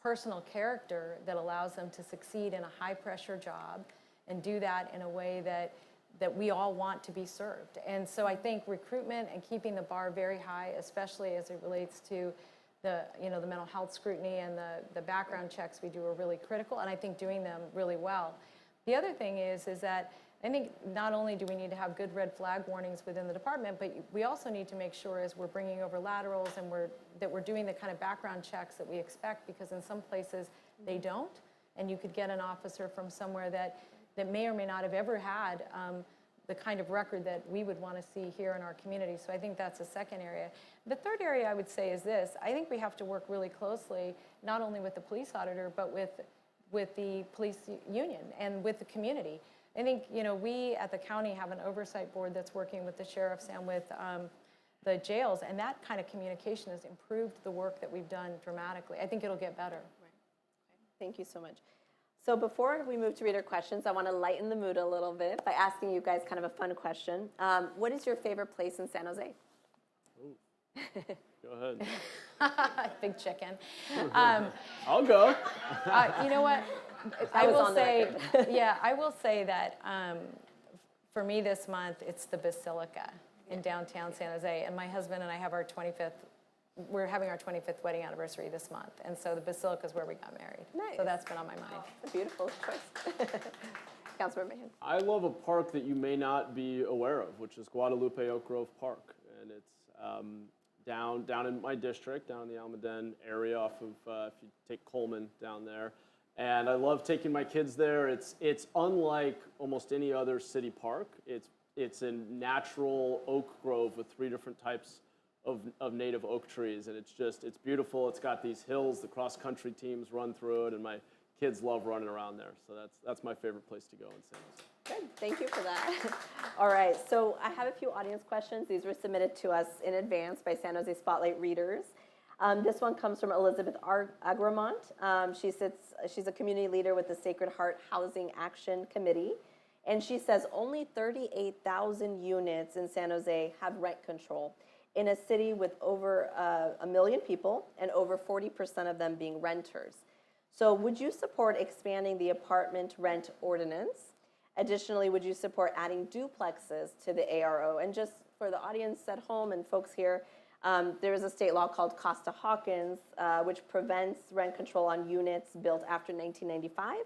personal character that allows them to succeed in a high-pressure job and do that in a way that we all want to be served. And so I think recruitment and keeping the bar very high, especially as it relates to the, you know, the mental health scrutiny and the background checks we do are really critical, and I think doing them really well. The other thing is that I think not only do we need to have good red flag warnings within the department, but we also need to make sure as we're bringing over laterals and that we're doing the kind of background checks that we expect, because in some places they don't, and you could get an officer from somewhere that may or may not have ever had the kind of record that we would want to see here in our community. So I think that's a second area. The third area I would say is this. I think we have to work really closely, not only with the police auditor, but with the police union and with the community. I think, you know, we at the county have an oversight board that's working with the sheriffs and with the jails, and that kind of communication has improved the work that we've done dramatically. I think it'll get better. Right. Thank you so much. So before we move to reader questions, I want to lighten the mood a little bit by asking you guys kind of a fun question. What is your favorite place in San Jose? Go ahead. Big chicken. I'll go. You know what? I will say that for me this month, it's the Basilica in downtown San Jose. And my husband and I have we're having our 25th wedding anniversary this month. And so the Basilica is where we got married. Nice. So that's been on my mind. A beautiful choice. Councilmember Mahan. I love a park that you may not be aware of, which is Guadalupe Oak Grove Park. And it's down in my district, down in the Almaden area off of, if you take Coleman down there. And I love taking my kids there. It's unlike almost any other city park. It's a natural oak grove with 3 different types of native oak trees, and it's beautiful. It's got these hills. The cross-country teams run through it, and my kids love running around there. So that's my favorite place to go in San Jose. Good, thank you for that. All right, so I have a few audience questions. These were submitted to us in advance by San Jose Spotlight readers. This one comes from Elizabeth Agramont. She's a community leader with the Sacred Heart Housing Action Committee, and she says only 38,000 units in San Jose have rent control in a city with over 1 million people and over 40% of them being renters. So would you support expanding the apartment rent ordinance? Additionally, would you support adding duplexes to the ARO? And just for the audience at home and folks here, there is a state law called Costa-Hawkins, which prevents rent control on units built after 1995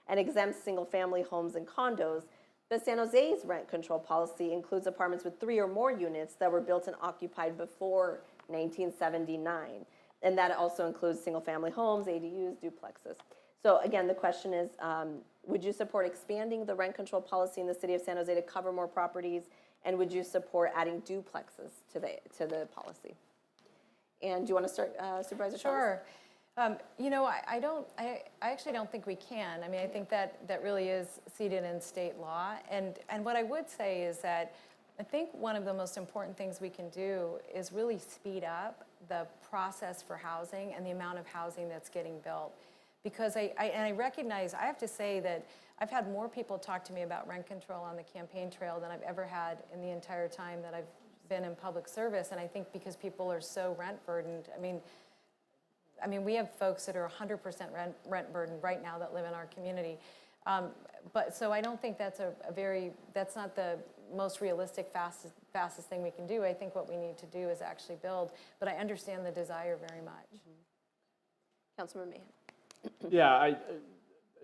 and exempts single-family homes and condos. But San Jose's rent control policy includes apartments with 3 or more units that were built and occupied before 1979. And that also includes single-family homes, ADUs, duplexes. So again, the question is, would you support expanding the rent control policy in the city of San Jose to cover more properties? And would you support adding duplexes to the policy? And do you want to start, Supervisor Chavez? Sure. You know, I actually don't think we can. I mean, I think that really is seated in state law. And what I would say is that I think one of the most important things we can do is really speed up the process for housing and the amount of housing that's getting built. Because I recognize, I have to say that I've had more people talk to me about rent control on the campaign trail than I've ever had in the entire time that I've been in public service. And I think because people are so rent burdened, I mean, we have folks that are 100% rent burdened right now that live in our community. But so I don't think that's that's not the most realistic, fastest thing we can do. I think what we need to do is actually build. But I understand the desire very much. Mm-hmm. Councilmember Mahan. Yeah, I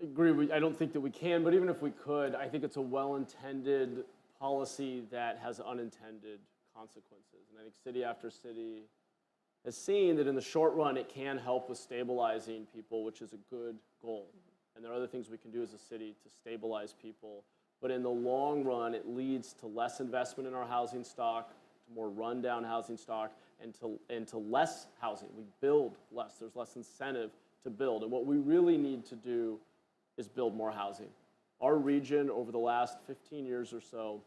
agree. I don't think that we can, but even if we could, I think it's a well-intended policy that has unintended consequences. And I think city after city has seen that in the short run, it can help with stabilizing people, which is a good goal. And there are other things we can do as a city to stabilize people. But in the long run, it leads to less investment in our housing stock, to more rundown housing stock, and to less housing. We build less. There's less incentive to build. And what we really need to do is build more housing. Our region, over the last 15 years or so,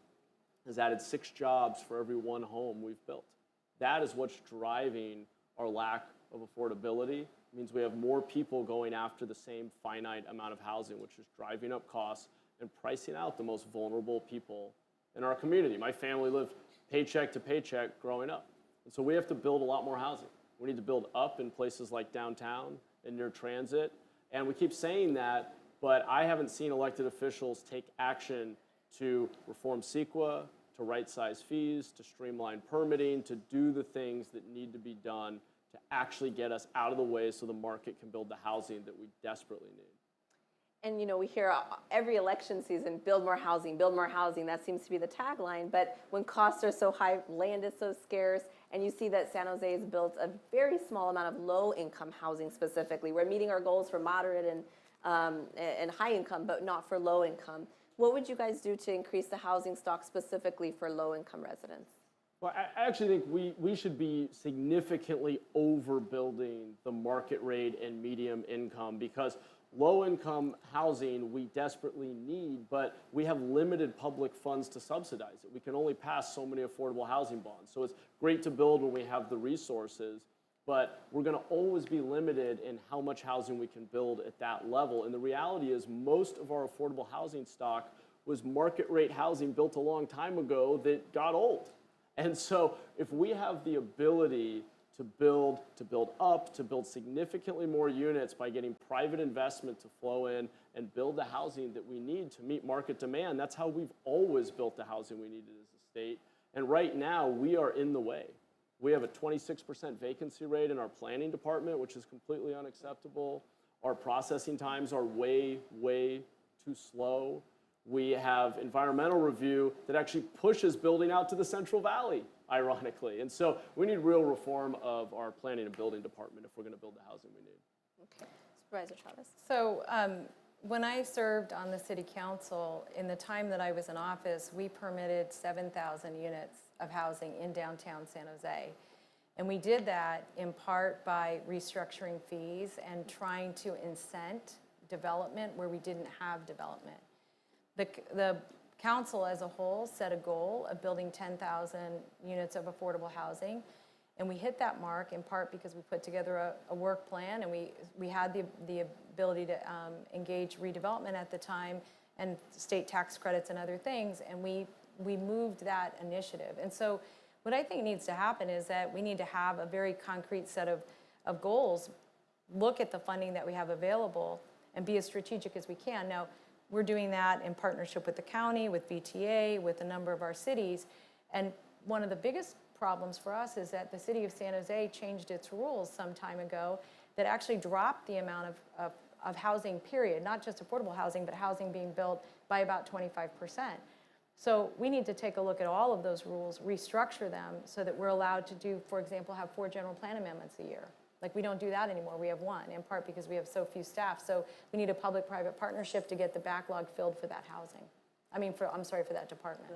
has added 6 jobs for every 1 home we've built. That is what's driving our lack of affordability means we have more people going after the same finite amount of housing, which is driving up costs and pricing out the most vulnerable people in our community. My family lived paycheck to paycheck growing up. And so we have to build a lot more housing. We need to build up in places like downtown and near transit. And we keep saying that, but I haven't seen elected officials take action to reform CEQA, to right-size fees, to streamline permitting, to do the things that need to be done to actually get us out of the way so the market can build the housing that we desperately need. And we hear every election season, build more housing, build more housing. That seems to be the tagline. But when costs are so high, land is so scarce, and you see that San Jose has built a very small amount of low-income housing specifically. We're meeting our goals for moderate and high income, but not for low income. What would you guys do to increase the housing stock specifically for low-income residents? Well, I actually think we should be significantly overbuilding the market rate and medium income, because low-income housing we desperately need, but we have limited public funds to subsidize it. We can only pass so many affordable housing bonds. So it's great to build when we have the resources, but we're going to always be limited in how much housing we can build at that level. And the reality is most of our affordable housing stock was market rate housing built a long time ago that got old. And so if we have the ability to build up, to build significantly more units by getting private investment to flow in and build the housing that we need to meet market demand, that's how we've always built the housing we needed as a state. And right now, we are in the way. We have a 26% vacancy rate in our planning department, which is completely unacceptable. Our processing times are way, way too slow. We have environmental review that actually pushes building out to the Central Valley, ironically. And so we need real reform of our planning and building department if we're going to build the housing we need. Okay. Supervisor Chavez. So when I served on the city council, in the time that I was in office, we permitted 7,000 units of housing in downtown San Jose. And we did that in part by restructuring fees and trying to incent development where we didn't have development. The council as a whole set a goal of building 10,000 units of affordable housing. And we hit that mark in part because we put together a work plan, and we had the ability to engage redevelopment at the time and state tax credits and other things, and we moved that initiative. And so what I think needs to happen is that we need to have a very concrete set of goals, look at the funding that we have available, and be as strategic as we can. Now, we're doing that in partnership with the county, with VTA, with a number of our cities. And one of the biggest problems for us is that the city of San Jose changed its rules some time ago that actually dropped the amount of housing, period, not just affordable housing, but housing being built by about 25%. So we need to take a look at all of those rules, restructure them so that we're allowed to do, for example, have 4 general plan amendments a year. Like, we don't do that anymore. We have 1, in part because we have so few staff. So we need a public-private partnership to get the backlog filled for that housing. For that department.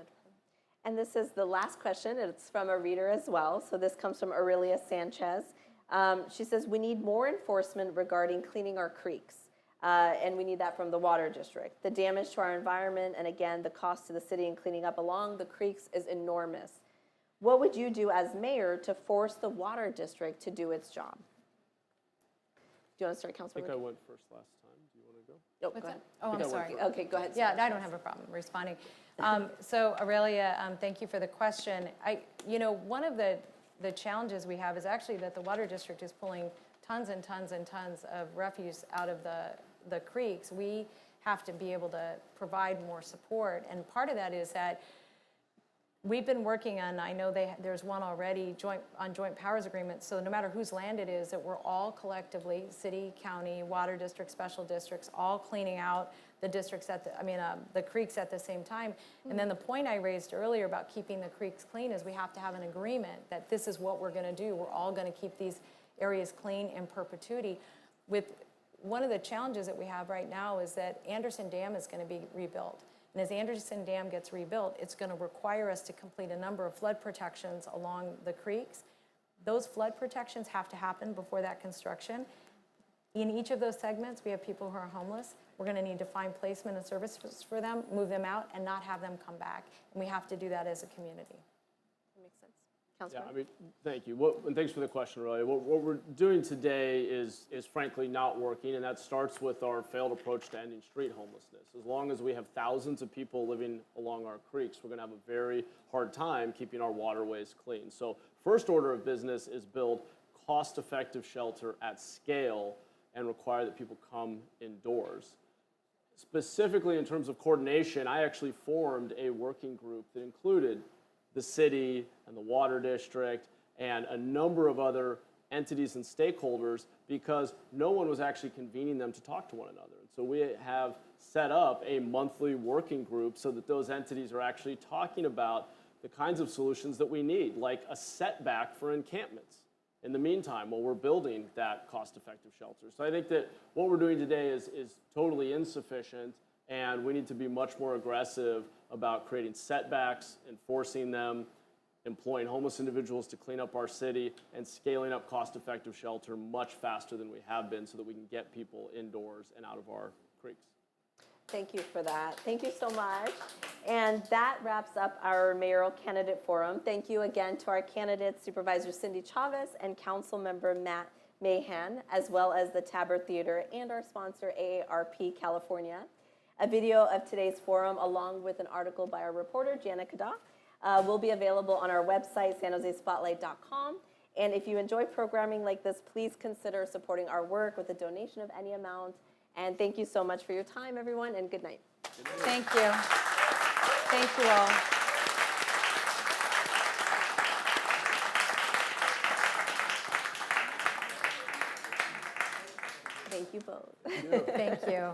And this is the last question. It's from a reader as well. So this comes from Aurelia Sanchez. She says, we need more enforcement regarding cleaning our creeks. And we need that from the water district. The damage to our environment, and again, the cost to the city in cleaning up along the creeks is enormous. What would you do as mayor to force the water district to do its job? Do you want to start, Councilmember? I think I went first last time. Do you want to go? Oh, What's go ahead. that? Oh, I'm sorry. Okay, go ahead. Yeah, I don't have a problem responding. So Aurelia, thank you for the question. One of the challenges we have is actually that the water district is pulling tons and tons and tons of refuse out of the creeks. We have to be able to provide more support, and part of that is that we've been working on, I know there's one already, joint powers agreements, so no matter whose land it is, that we're all collectively, city, county, water district, special districts, all cleaning out the districts the creeks at the same time. And then the point I raised earlier about keeping the creeks clean is we have to have an agreement that this is what we're gonna do. We're all gonna keep these areas clean in perpetuity. With one of the challenges that we have right now is that Anderson Dam is gonna be rebuilt. And as Anderson Dam gets rebuilt, it's going to require us to complete a number of flood protections along the creeks. Those flood protections have to happen before that construction. In each of those segments, we have people who are homeless. We're going to need to find placement and services for them, move them out, and not have them come back. And we have to do that as a community. That makes sense. Councilor? Yeah, I mean, thank you. And thanks for the question, Roy. What we're doing today is frankly not working, and that starts with our failed approach to ending street homelessness. As long as we have thousands of people living along our creeks, we're going to have a very hard time keeping our waterways clean. So first order of business is build cost-effective shelter at scale and require that people come indoors. Specifically in terms of coordination, I actually formed a working group that included the city and the water district and a number of other entities and stakeholders because no one was actually convening them to talk to one another. And so we have set up a monthly working group so that those entities are actually talking about the kinds of solutions that we need, like a setback for encampments in the meantime while we're building that cost-effective shelter. So I think that what we're doing today is totally insufficient, and we need to be much more aggressive about creating setbacks, enforcing them, employing homeless individuals to clean up our city, and scaling up cost-effective shelter much faster than we have been so that we can get people indoors and out of our creeks. Thank you for that. Thank you so much. And that wraps up our mayoral candidate forum. Thank you again to our candidates, Supervisor Cindy Chavez and Council Member Matt Mahan, as well as the Tabor Theater and our sponsor, AARP California. A video of today's forum, along with an article by our reporter, Jana Kada, will be available on our website, sanjosespotlight.com. And if you enjoy programming like this, please consider supporting our work with a donation of any amount. And thank you so much for your time, everyone, and good night. Thank you. Thank you all. Thank you both. Thank you.